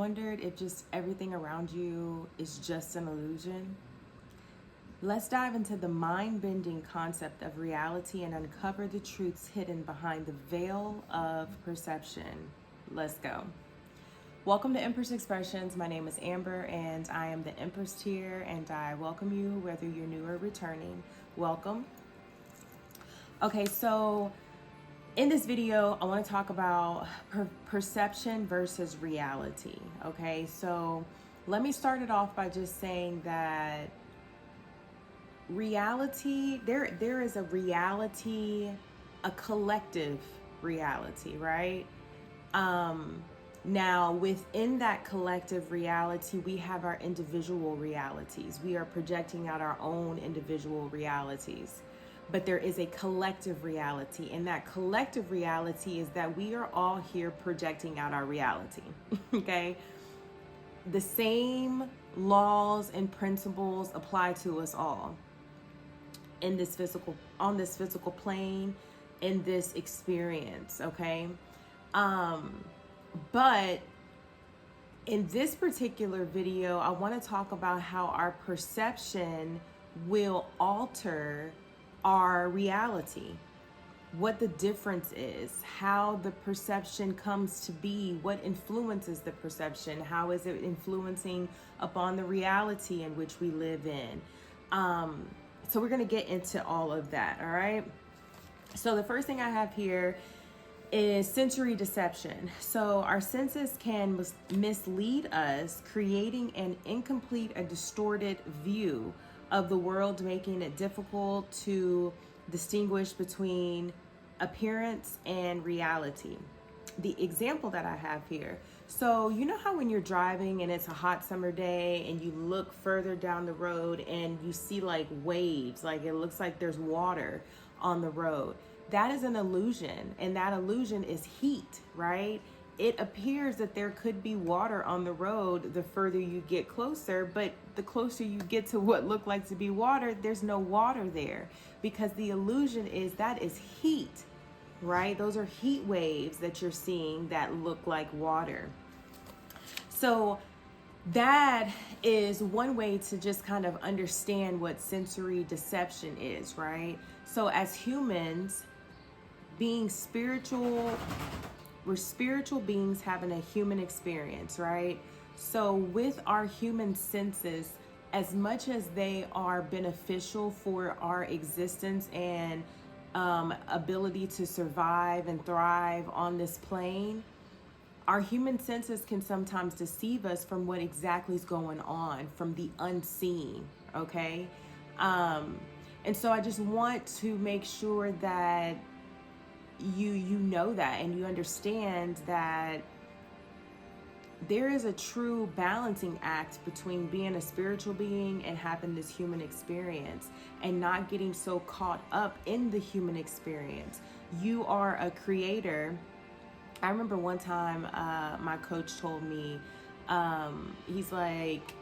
wondered if just everything around you is just an illusion? Let's dive into the mind-bending concept of reality and uncover the truths hidden behind the veil of perception. Let's go. Welcome to Empress Expressions. My name is Amber and I am the Empress here, and I welcome you whether you're new or returning. Welcome. Okay, so in this video, I want to talk about perception versus reality. Okay, so let me start it off by just saying that reality, there is a reality, a collective reality, right? Now, within that collective reality, we have our individual realities. We are projecting out our own individual realities. But there is a collective reality, and that collective reality is that we are all here projecting out our reality. Okay? The same laws and principles apply to us all in this on this physical plane, in this experience, okay? But in this particular video, I want to talk about how our perception will alter our reality, what the difference is, how the perception comes to be, what influences the perception, how is it influencing upon the reality in which we live in. So we're going to get into all of that, all right? So the first thing I have here is sensory deception. So our senses can mislead us, creating an incomplete, a distorted view of the world, making it difficult to distinguish between appearance and reality. The example that I have here, so you know how when you're driving and it's a hot summer day and you look further down the road and you see like waves, like it looks like there's water on the road. That is an illusion, and that illusion is heat, right? It appears that there could be water on the road the further you get closer, but the closer you get to what looked like to be water, there's no water there, because the illusion is that is heat, right? Those are heat waves that you're seeing that look like water. So that is one way to just kind of understand what sensory deception is, right? So as humans, being spiritual, we're spiritual beings having a human experience, right? So with our human senses, as much as they are beneficial for our existence and ability to survive and thrive on this plane, our human senses can sometimes deceive us from what exactly is going on, from the unseen, okay? And so I just want to make sure that you know that, and you understand that there is a true balancing act between being a spiritual being and having this human experience, and not getting so caught up in the human experience. You are a creator. I remember one time my coach told me, he's like,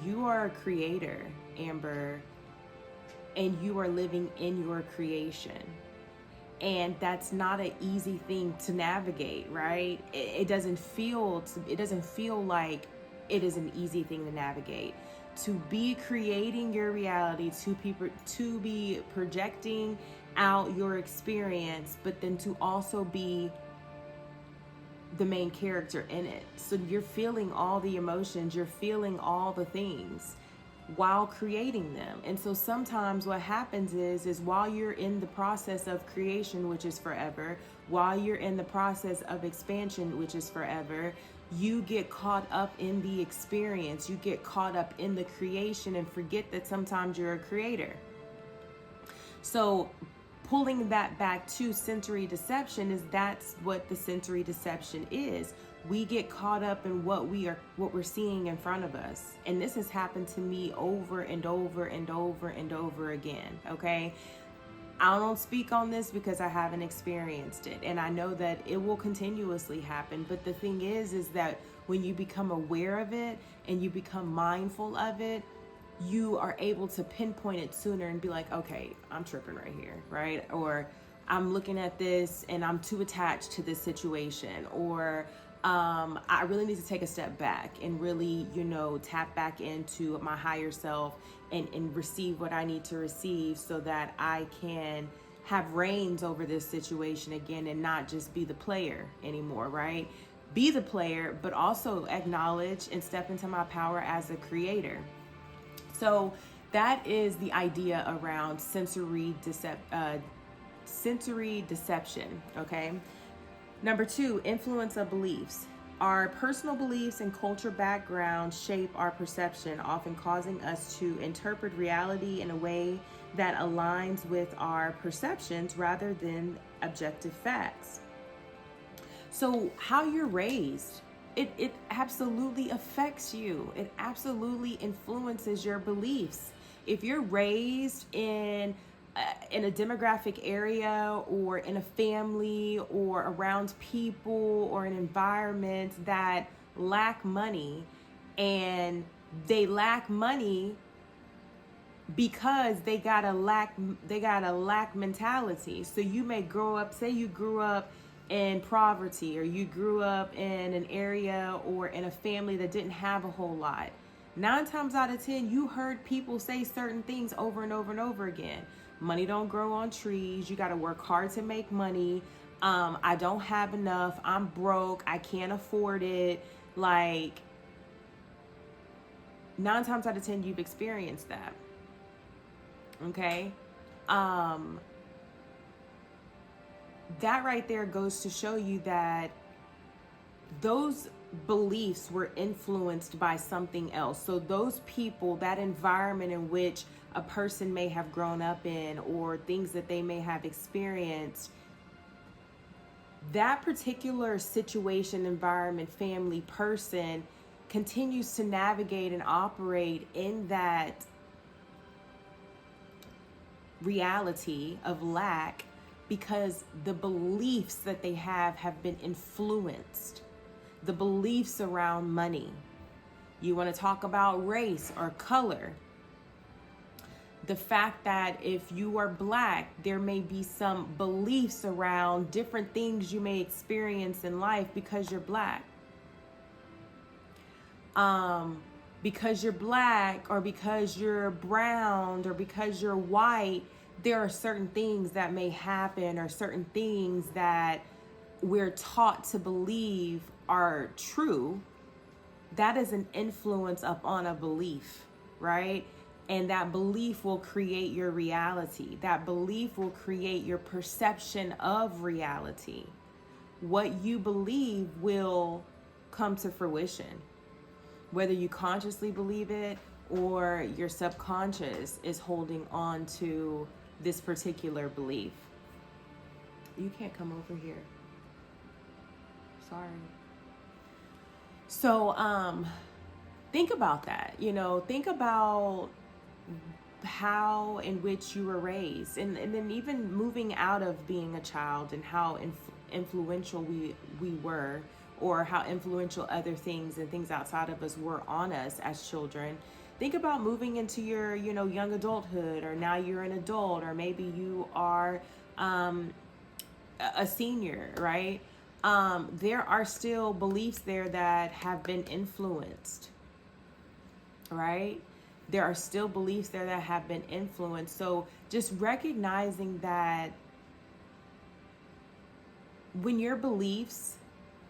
you are a creator, Amber, and you are living in your creation. And that's not an easy thing to navigate, right? It doesn't feel like it is an easy thing to navigate. To be creating your reality, to be projecting out your experience, but then to also be the main character in it. So you're feeling all the emotions, you're feeling all the things while creating them. And so sometimes what happens is while you're in the process of creation, which is forever, while you're in the process of expansion, which is forever, you get caught up in the experience, you get caught up in the creation and forget that sometimes you're a creator. So pulling that back to sensory deception, is that's what the sensory deception is. We get caught up in what we're seeing in front of us. And this has happened to me over and over and over and over again, okay? I don't speak on this because I haven't experienced it, and I know that it will continuously happen. But the thing is that when you become aware of it and you become mindful of it, you are able to pinpoint it sooner and be like, okay, I'm tripping right here, right? Or I'm looking at this and I'm too attached to this situation, or I really need to take a step back and really, tap back into my higher self and receive what I need to receive so that I can have reins over this situation again and not just be the player anymore, right? Be the player, but also acknowledge and step into my power as a creator. So that is the idea around sensory deception, okay? Number 2, influence of beliefs. Our personal beliefs and culture background shape our perception, often causing us to interpret reality in a way that aligns with our perceptions rather than objective facts. So how you're raised, it absolutely affects you. It absolutely influences your beliefs. If you're raised in a demographic area or in a family or around people or an environment that lack money, and they lack money because they got a lack mentality. So you may grow up, say you grew up in poverty, or you grew up in an area or in a family that didn't have a whole lot. 9 times out of 10, you heard people say certain things over and over and over again. Money don't grow on trees. You got to work hard to make money. I don't have enough. I'm broke. I can't afford it. Like, 9 times out of 10, you've experienced that. Okay? That right there goes to show you that those beliefs were influenced by something else. So those people, that environment in which a person may have grown up in, or things that they may have experienced, that particular situation, environment, family, person continues to navigate and operate in that reality of lack because the beliefs that they have been influenced. The beliefs around money. You want to talk about race or color. The fact that if you are Black, there may be some beliefs around different things you may experience in life because you're Black. Because you're Black, or because you're brown, or because you're white, there are certain things that may happen, or certain things that we're taught to believe are true. That is an influence upon a belief, right? And that belief will create your reality. That belief will create your perception of reality. What you believe will come to fruition. Whether you consciously believe it or your subconscious is holding on to this particular belief. You can't come over here. Sorry. So think about that. Think about how in which you were raised, and then even moving out of being a child, and how influential we were, or how influential other things and things outside of us were on us as children. Think about moving into your young adulthood, or now you're an adult, or maybe you are a senior, right? There are still beliefs there that have been influenced, right? There are still beliefs there that have been influenced. So just recognizing that when your beliefs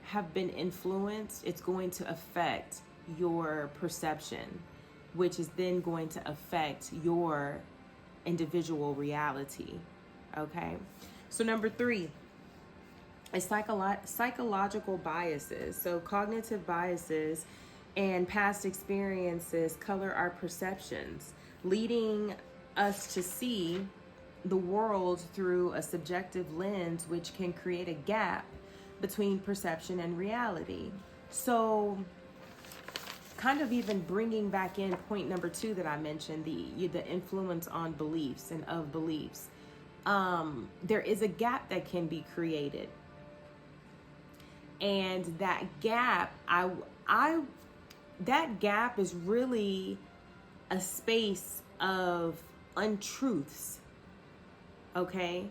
have been influenced, it's going to affect your perception, which is then going to affect your individual reality. Okay? So number 3 is psychological biases. So cognitive biases and past experiences color our perceptions, leading us to see the world through a subjective lens, which can create a gap between perception and reality. So kind of even bringing back in point number 2 that I mentioned, the influence on beliefs and of beliefs. There is a gap that can be created. And that gap, that gap is really a space of untruths, okay?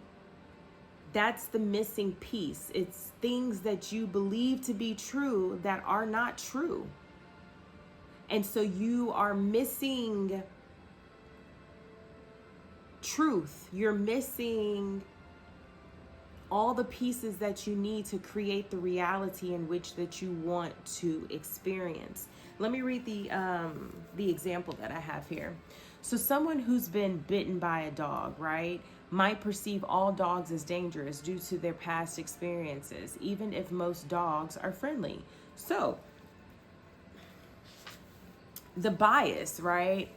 That's the missing piece. It's things that you believe to be true that are not true. And so you are missing truth. You're missing all the pieces that you need to create the reality in which that you want to experience. Let me read the example that I have here. So someone who's been bitten by a dog, right, might perceive all dogs as dangerous due to their past experiences, even if most dogs are friendly. So the bias, right?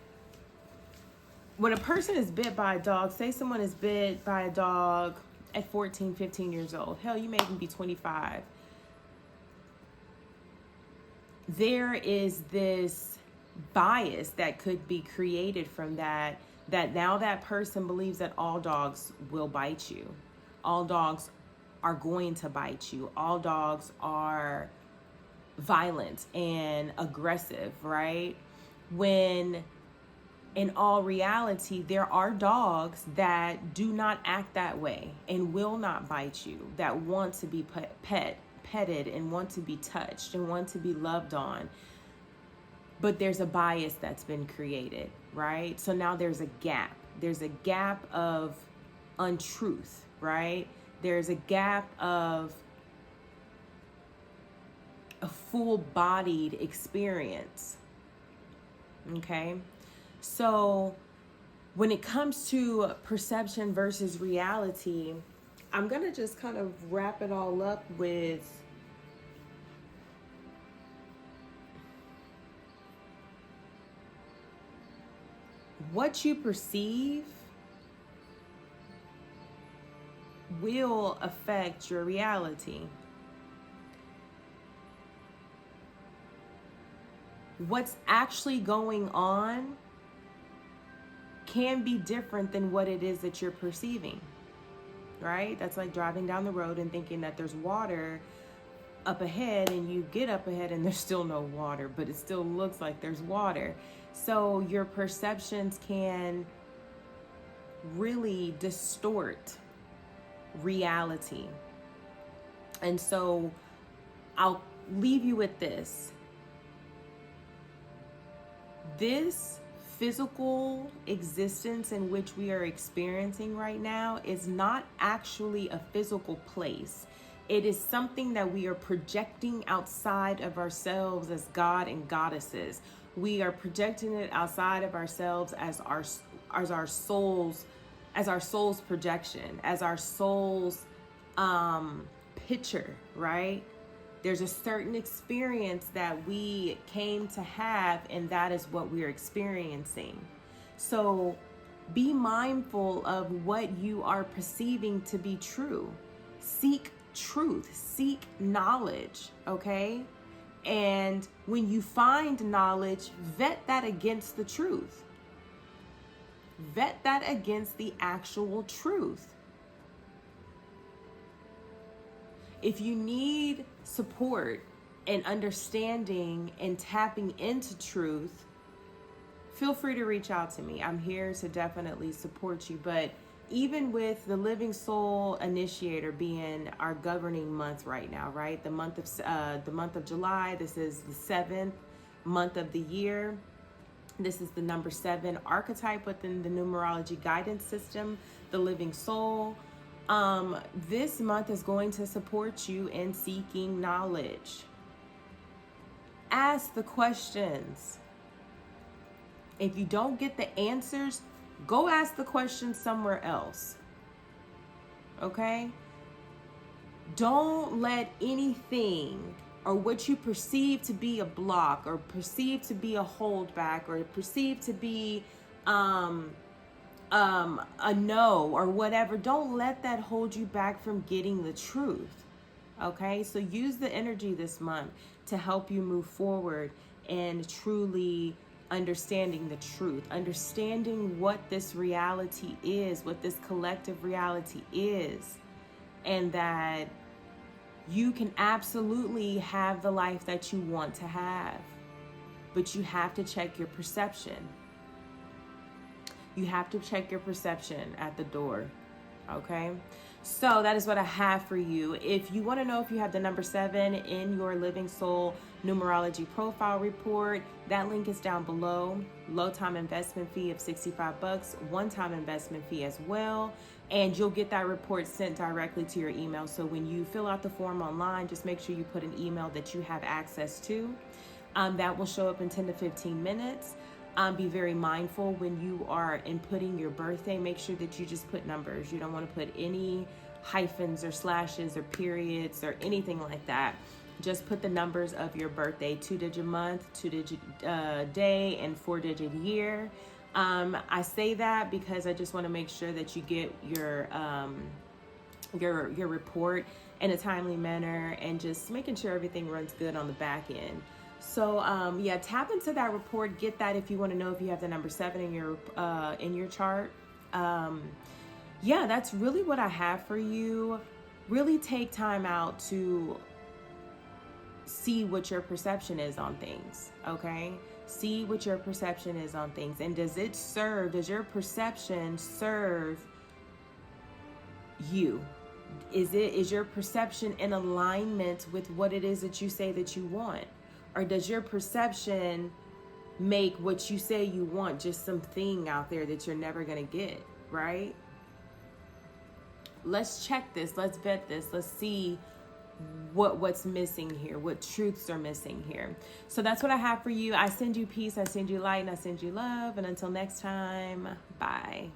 When a person is bit by a dog, say someone is bit by a dog at 14, 15 years old. Hell, you may even be 25. There is this bias that could be created from that now that person believes that all dogs will bite you. All dogs are going to bite you. All dogs are violent and aggressive, right? When in all reality, there are dogs that do not act that way and will not bite you, that want to be petted and want to be touched and want to be loved on. But there's a bias that's been created, right? So now there's a gap. There's a gap of untruth, right? There's a gap of a full-bodied experience, okay? So when it comes to perception versus reality, I'm going to just kind of wrap it all up with what you perceive will affect your reality. What's actually going on can be different than what it is that you're perceiving, right? That's like driving down the road and thinking that there's water up ahead, and you get up ahead and there's still no water, but it still looks like there's water. So your perceptions can really distort reality. And so I'll leave you with this. This physical existence in which we are experiencing right now is not actually a physical place. It is something that we are projecting outside of ourselves as God and goddesses. We are projecting it outside of ourselves as our soul's projection, as our soul's picture, right? There's a certain experience that we came to have, and that is what we're experiencing. So be mindful of what you are perceiving to be true. Seek truth, seek knowledge, okay? And when you find knowledge, vet that against the truth. Vet that against the actual truth. If you need support and understanding and tapping into truth, feel free to reach out to me. I'm here to definitely support you. But even with the Living Soul Initiator being our governing month right now, right? The month of July, this is the 7th month of the year. This is the number 7 archetype within the numerology guidance system, the Living Soul. This month is going to support you in seeking knowledge. Ask the questions. If you don't get the answers, go ask the questions somewhere else. Okay? Don't let anything or what you perceive to be a block or perceive to be a holdback or perceive to be a no or whatever, don't let that hold you back from getting the truth. Okay, so use the energy this month to help you move forward and truly understanding the truth, understanding what this reality is, what this collective reality is, and that you can absolutely have the life that you want to have, but you have to check your perception. You have to check your perception at the door, okay? So that is what I have for you. If you want to know if you have the number 7 in your Living Soul numerology profile report, that link is down below. Low time investment fee of $65, one-time investment fee as well. And you'll get that report sent directly to your email. So when you fill out the form online, just make sure you put an email that you have access to. That will show up in 10 to 15 minutes. Be very mindful when you are inputting your birthday. Make sure that you just put numbers. You don't want to put any hyphens or slashes or periods or anything like that. Just put the numbers of your birthday, 2-digit month, 2-digit day, and 4-digit year. I say that because I just want to make sure that you get your report in a timely manner, and just making sure everything runs good on the back end. So yeah, tap into that report. Get that if you want to know if you have the number 7 in your chart. Yeah, that's really what I have for you. Really take time out to see what your perception is on things, okay? See what your perception is on things. And does your perception serve you? Is your perception in alignment with what it is that you say that you want? Or does your perception make what you say you want just something out there that you're never going to get, right? Let's check this. Let's vet this. Let's see what's missing here, what truths are missing here. So that's what I have for you. I send you peace, I send you light, and I send you love. And until next time, bye.